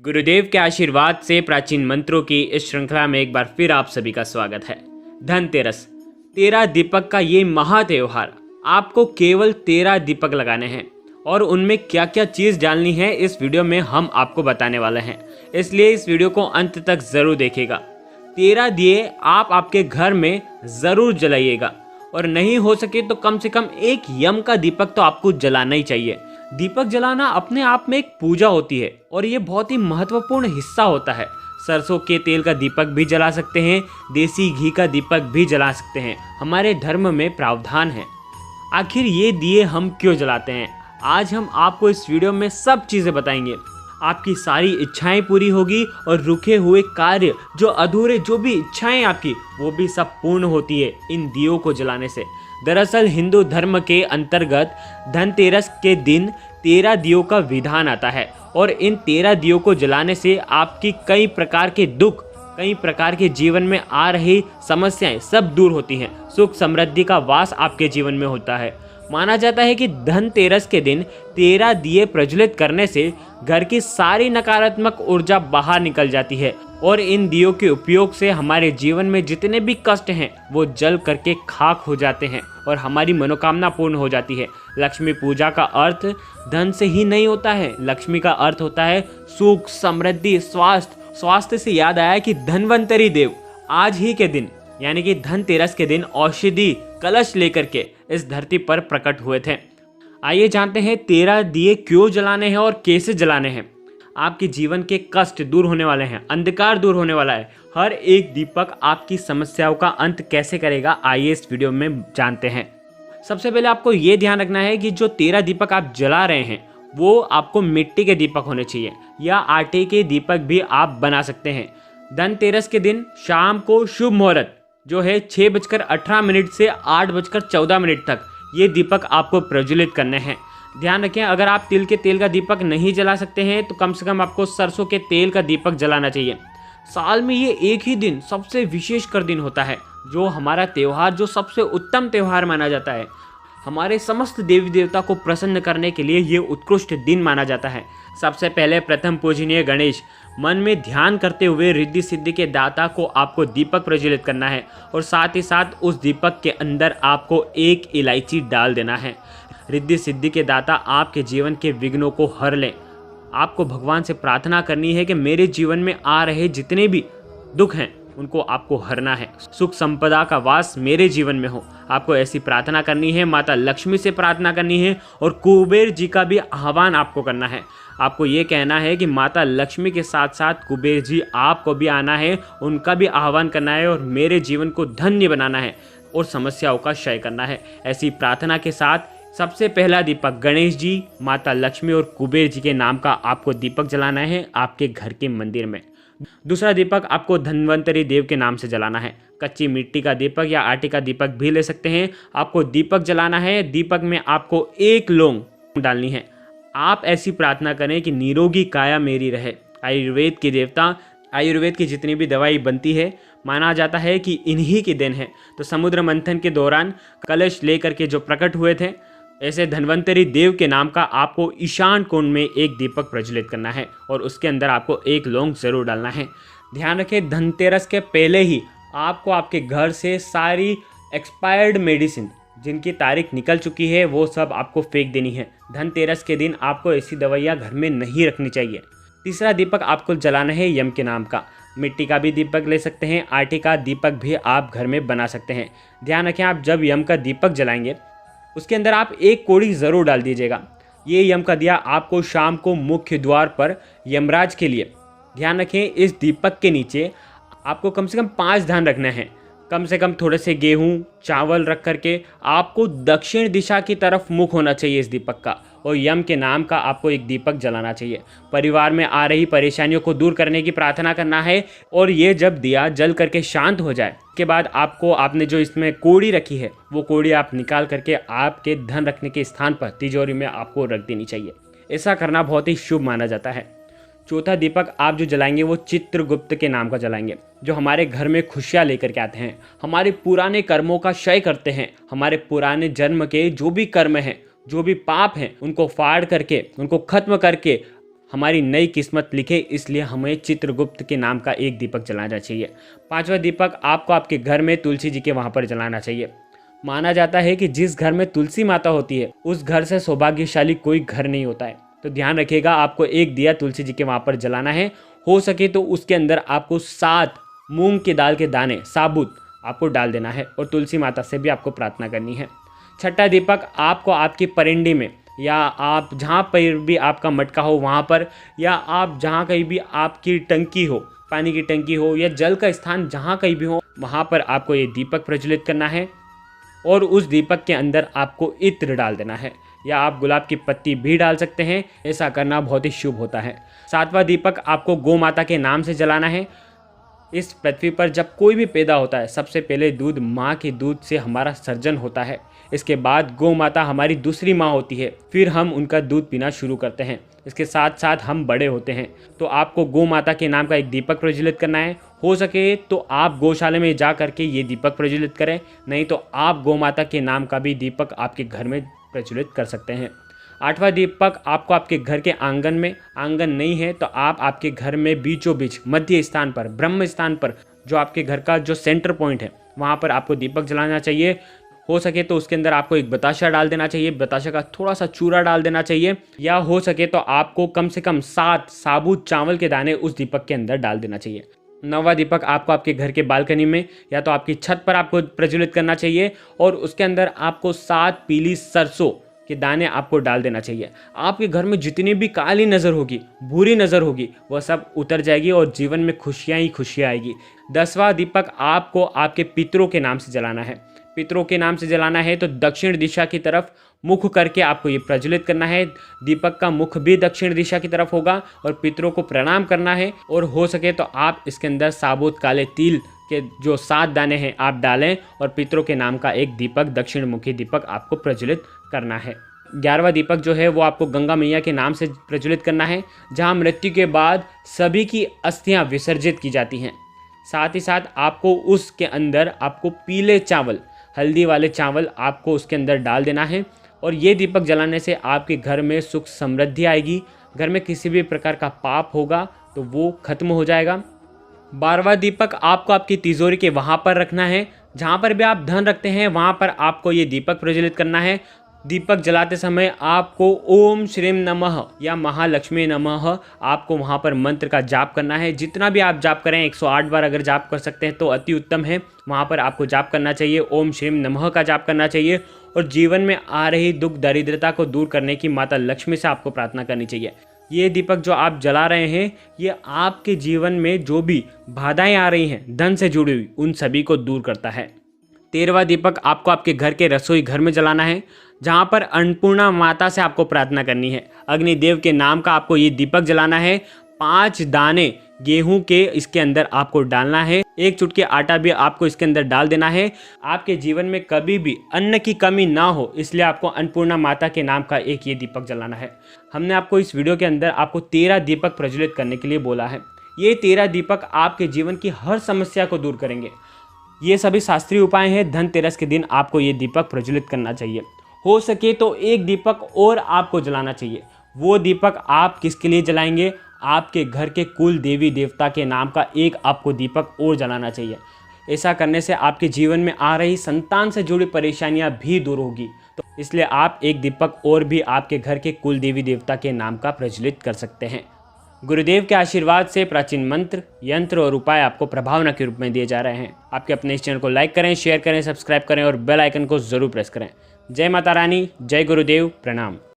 गुरुदेव के आशीर्वाद से प्राचीन मंत्रों की इस श्रृंखला में एक बार फिर आप सभी का स्वागत है। धनतेरस 13 दीपक का ये महा त्योहार, आपको केवल 13 दीपक लगाने हैं और उनमें क्या क्या चीज़ डालनी है इस वीडियो में हम आपको बताने वाले हैं, इसलिए इस वीडियो को अंत तक ज़रूर देखिएगा। 13 दिए आप आपके घर में ज़रूर जलाइएगा और नहीं हो सके तो कम से कम एक यम का दीपक तो आपको जलाना ही चाहिए। दीपक जलाना अपने आप में एक पूजा होती है और ये बहुत ही महत्वपूर्ण हिस्सा होता है। सरसों के तेल का दीपक भी जला सकते हैं, देसी घी का दीपक भी जला सकते हैं, हमारे धर्म में प्रावधान है। आखिर ये दिए हम क्यों जलाते हैं, आज हम आपको इस वीडियो में सब चीज़ें बताएंगे। आपकी सारी इच्छाएं पूरी होगी और रुके हुए कार्य जो अधूरे जो भी इच्छाएं आपकी वो भी सब पूर्ण होती है इन दियों को जलाने से। दरअसल हिंदू धर्म के अंतर्गत धनतेरस के दिन 13 दियों का विधान आता है और इन 13 दियों को जलाने से आपकी कई प्रकार के दुख, कई प्रकार के जीवन में आ रही समस्याएं सब दूर होती हैं। सुख समृद्धि का वास आपके जीवन में होता है। माना जाता है कि धनतेरस के दिन 13 दिए प्रज्वलित करने से घर की सारी नकारात्मक ऊर्जा बाहर निकल जाती है और इन दियों के उपयोग से हमारे जीवन में जितने भी कष्ट हैं वो जल करके खाक हो जाते हैं और हमारी मनोकामना पूर्ण हो जाती है। लक्ष्मी पूजा का अर्थ धन से ही नहीं होता है, लक्ष्मी का अर्थ होता है सुख समृद्धि स्वास्थ्य। स्वास्थ्य से याद आया कि धन्वंतरी देव आज ही के दिन यानी कि धनतेरस के दिन औषधि कलश लेकर के इस धरती पर प्रकट हुए थे। आइए जानते हैं 13 दिए क्यों जलाने हैं और कैसे जलाने हैं। आपके जीवन के कष्ट दूर होने वाले हैं, अंधकार दूर होने वाला है। हर एक दीपक आपकी समस्याओं का अंत कैसे करेगा, आइए इस वीडियो में जानते हैं। सबसे पहले आपको ये ध्यान रखना है कि जो 13 दीपक आप जला रहे हैं वो आपको मिट्टी के दीपक होने चाहिए या आटे के दीपक भी आप बना सकते हैं। धनतेरस के दिन शाम को शुभ मुहूर्त जो है 6:18 से 8:14 तक ये दीपक आपको प्रज्वलित करने हैं। ध्यान रखें, अगर आप तिल के तेल का दीपक नहीं जला सकते हैं तो कम से कम आपको सरसों के तेल का दीपक जलाना चाहिए। साल में ये एक ही दिन सबसे विशेषकर दिन होता है, जो हमारा त्यौहार जो सबसे उत्तम त्यौहार माना जाता है। हमारे समस्त देवी देवता को प्रसन्न करने के लिए ये उत्कृष्ट दिन माना जाता है। सबसे पहले प्रथम पूजनीय गणेश, मन में ध्यान करते हुए रिद्धि सिद्धि के दाता को आपको दीपक प्रज्वलित करना है और साथ ही साथ उस दीपक के अंदर आपको एक इलायची डाल देना है। रिद्धि सिद्धि के दाता आपके जीवन के विघ्नों को हर लें। आपको भगवान से प्रार्थना करनी है कि मेरे जीवन में आ रहे जितने भी दुख हैं उनको आपको हरना है, सुख संपदा का वास मेरे जीवन में हो। आपको ऐसी प्रार्थना करनी है, माता लक्ष्मी से प्रार्थना करनी है और कुबेर जी का भी आह्वान आपको करना है। आपको ये कहना है कि माता लक्ष्मी के साथ साथ कुबेर जी आपको भी आना है, उनका भी आह्वान करना है और मेरे जीवन को धन्य बनाना है और समस्याओं का क्षय करना है। ऐसी प्रार्थना के साथ सबसे पहला दीपक गणेश जी, माता लक्ष्मी और कुबेर जी के नाम का आपको दीपक जलाना है आपके घर के मंदिर में। दूसरा दीपक आपको धन्वंतरी देव के नाम से जलाना है। कच्ची मिट्टी का दीपक या आटे का दीपक भी ले सकते हैं। आपको दीपक जलाना है, दीपक में आपको एक लौंग डालनी है। आप ऐसी प्रार्थना करें कि निरोगी काया मेरी रहे। आयुर्वेद के देवता, आयुर्वेद की जितनी भी दवाई बनती है माना जाता है कि इन्हीं की देन है। तो समुद्र मंथन के दौरान कलश लेकर के जो प्रकट हुए थे, ऐसे धन्वंतरी देव के नाम का आपको ईशान कोण में एक दीपक प्रज्वलित करना है और उसके अंदर आपको एक लौंग जरूर डालना है। ध्यान रखें, धनतेरस के पहले ही आपको आपके घर से सारी एक्सपायर्ड मेडिसिन जिनकी तारीख निकल चुकी है वो सब आपको फेंक देनी है। धनतेरस के दिन आपको ऐसी दवाइयाँ घर में नहीं रखनी चाहिए। तीसरा दीपक आपको जलाना है यम के नाम का। मिट्टी का भी दीपक ले सकते हैं, आटे का दीपक भी आप घर में बना सकते हैं। ध्यान रखें, आप जब यम का दीपक जलाएंगे उसके अंदर आप एक कौड़ी ज़रूर डाल दीजिएगा। ये यम का दिया आपको शाम को मुख्य द्वार पर यमराज के लिए। ध्यान रखें, इस दीपक के नीचे आपको कम से कम 5 धान रखना है। कम से कम थोड़े से गेहूं चावल रख करके आपको दक्षिण दिशा की तरफ मुख होना चाहिए इस दीपक का और यम के नाम का आपको एक दीपक जलाना चाहिए। परिवार में आ रही परेशानियों को दूर करने की प्रार्थना करना है और ये जब दिया जल करके शांत हो जाए के बाद आपको आपने जो इसमें कोड़ी रखी है वो कोड़ी आप निकाल करके आपके धन रखने के स्थान पर तिजोरी में आपको रख देनी चाहिए। ऐसा करना बहुत ही शुभ माना जाता है। चौथा दीपक आप जो जलाएंगे वो चित्रगुप्त के नाम का जलाएंगे, जो हमारे घर में खुशियाँ लेकर के आते हैं, हमारे पुराने कर्मों का क्षय करते हैं, हमारे पुराने जन्म के जो भी कर्म हैं, जो भी पाप हैं उनको फाड़ करके, उनको खत्म करके हमारी नई किस्मत लिखे, इसलिए हमें चित्रगुप्त के नाम का एक दीपक जलाना चाहिए। 5वां दीपक आपको आपके घर में तुलसी जी के वहाँ पर जलाना चाहिए। माना जाता है कि जिस घर में तुलसी माता होती है उस घर से सौभाग्यशाली कोई घर नहीं होता है। तो ध्यान रखिएगा, आपको एक दिया तुलसी जी के वहाँ पर जलाना है। हो सके तो उसके अंदर आपको 7 मूंग की दाल के दाने साबुत आपको डाल देना है और तुलसी माता से भी आपको प्रार्थना करनी है। 6ठा दीपक आपको आपकी परिंडी में, या आप जहाँ पर भी आपका मटका हो वहाँ पर, या आप जहाँ कहीं भी आपकी टंकी हो, पानी की टंकी हो या जल का स्थान जहाँ कहीं भी हो, वहाँ पर आपको ये दीपक प्रज्वलित करना है और उस दीपक के अंदर आपको इत्र डाल देना है, या आप गुलाब की पत्ती भी डाल सकते हैं। ऐसा करना बहुत ही शुभ होता है। 7वां दीपक आपको गौ माता के नाम से जलाना है। इस पृथ्वी पर जब कोई भी पैदा होता है, सबसे पहले दूध माँ के दूध से हमारा सर्जन होता है। इसके बाद गौ माता हमारी दूसरी माँ होती है, फिर हम उनका दूध पीना शुरू करते हैं। इसके साथ साथ हम बड़े होते हैं। तो आपको गौ माता के नाम का एक दीपक प्रज्वलित करना है। हो सके तो आप गौशाला में जा करके ये दीपक प्रज्वलित करें, नहीं तो आप गौ माता के नाम का भी दीपक आपके घर में प्रज्वलित कर सकते हैं। 8वां दीपक आपको आपके घर के आंगन में, आंगन नहीं है तो आप आपके घर में बीचों बीच मध्य स्थान पर, ब्रह्म स्थान पर, जो आपके घर का जो सेंटर पॉइंट है वहाँ पर आपको दीपक जलाना चाहिए। हो सके तो उसके अंदर आपको एक बताशा डाल देना चाहिए, बताशा का थोड़ा सा चूरा डाल देना चाहिए, या हो सके तो आपको कम से कम 7 साबुत चावल के दाने उस दीपक के अंदर डाल देना चाहिए। 9वां दीपक आपको आपके घर के बालकनी में या तो आपकी छत पर आपको प्रज्वलित करना चाहिए और उसके अंदर आपको 7 पीली सरसों के दाने आपको डाल देना चाहिए। आपके घर में जितनी भी काली नज़र होगी, बुरी नज़र होगी, वह सब उतर जाएगी और जीवन में खुशियाँ ही खुशियाँ आएगी। 10वां दीपक आपको आपके पितरों के नाम से जलाना है। पितरों के नाम से जलाना है तो दक्षिण दिशा की तरफ मुख करके आपको ये प्रज्वलित करना है। दीपक का मुख भी दक्षिण दिशा की तरफ होगा और पितरों को प्रणाम करना है। और हो सके तो आप इसके अंदर साबुत काले तिल के जो 7 दाने हैं आप डालें और पितरों के नाम का एक दीपक, दक्षिण मुखी दीपक आपको प्रज्वलित करना है। 11वां दीपक जो है वो आपको गंगा मैया के नाम से प्रज्वलित करना है, जहाँ मृत्यु के बाद सभी की अस्थियाँ विसर्जित की जाती हैं। साथ ही साथ आपको उसके अंदर आपको पीले चावल, हल्दी वाले चावल आपको उसके अंदर डाल देना है और ये दीपक जलाने से आपके घर में सुख समृद्धि आएगी। घर में किसी भी प्रकार का पाप होगा तो वो खत्म हो जाएगा। 12वां दीपक आपको आपकी तिजोरी के वहाँ पर रखना है, जहाँ पर भी आप धन रखते हैं वहाँ पर आपको ये दीपक प्रज्वलित करना है। दीपक जलाते समय आपको ओम श्रीम नमः या महालक्ष्मी नमः आपको वहाँ पर मंत्र का जाप करना है। जितना भी आप जाप करें, 108 बार अगर जाप कर सकते हैं तो अति उत्तम है। वहाँ पर आपको जाप करना चाहिए, ओम श्रीम नमः का जाप करना चाहिए और जीवन में आ रही दुख दरिद्रता को दूर करने की माता लक्ष्मी से आपको प्रार्थना करनी चाहिए। ये दीपक जो आप जला रहे हैं ये आपके जीवन में जो भी बाधाएं आ रही हैं धन से जुड़ी हुई, उन सभी को दूर करता है। 13वां दीपक आपको आपके घर के रसोई घर में जलाना है, जहाँ पर अन्नपूर्णा माता से आपको प्रार्थना करनी है। अग्निदेव के नाम का आपको ये दीपक जलाना है। 5 दाने गेहूं के इसके अंदर आपको डालना है। 1 चुटकी आटा भी आपको इसके अंदर डाल देना है। आपके जीवन में कभी भी अन्न की कमी ना हो, इसलिए आपको अन्नपूर्णा माता के नाम का एक ये दीपक जलाना है। हमने आपको इस वीडियो के अंदर आपको 13 दीपक प्रज्वलित करने के लिए बोला है। ये 13 दीपक आपके जीवन की हर समस्या को दूर करेंगे। ये सभी शास्त्रीय उपाय हैं। धनतेरस के दिन आपको ये दीपक प्रज्वलित करना चाहिए। हो सके तो एक दीपक और आपको जलाना चाहिए। वो दीपक आप किसके लिए जलाएंगे? आपके घर के कुल देवी देवता के नाम का एक आपको दीपक और जलाना चाहिए। ऐसा करने से आपके जीवन में आ रही संतान से जुड़ी परेशानियां भी दूर होगी। तो इसलिए आप एक दीपक और भी आपके घर के कुल देवी देवता के नाम का प्रज्वलित कर सकते हैं। गुरुदेव के आशीर्वाद से प्राचीन मंत्र, यंत्र और उपाय आपको प्रभावना के रूप में दिए जा रहे हैं। आपके अपने इस चैनल को लाइक करें, शेयर करें, सब्सक्राइब करें और बेल आइकन को जरूर प्रेस करें। जय माता रानी, जय गुरुदेव, प्रणाम।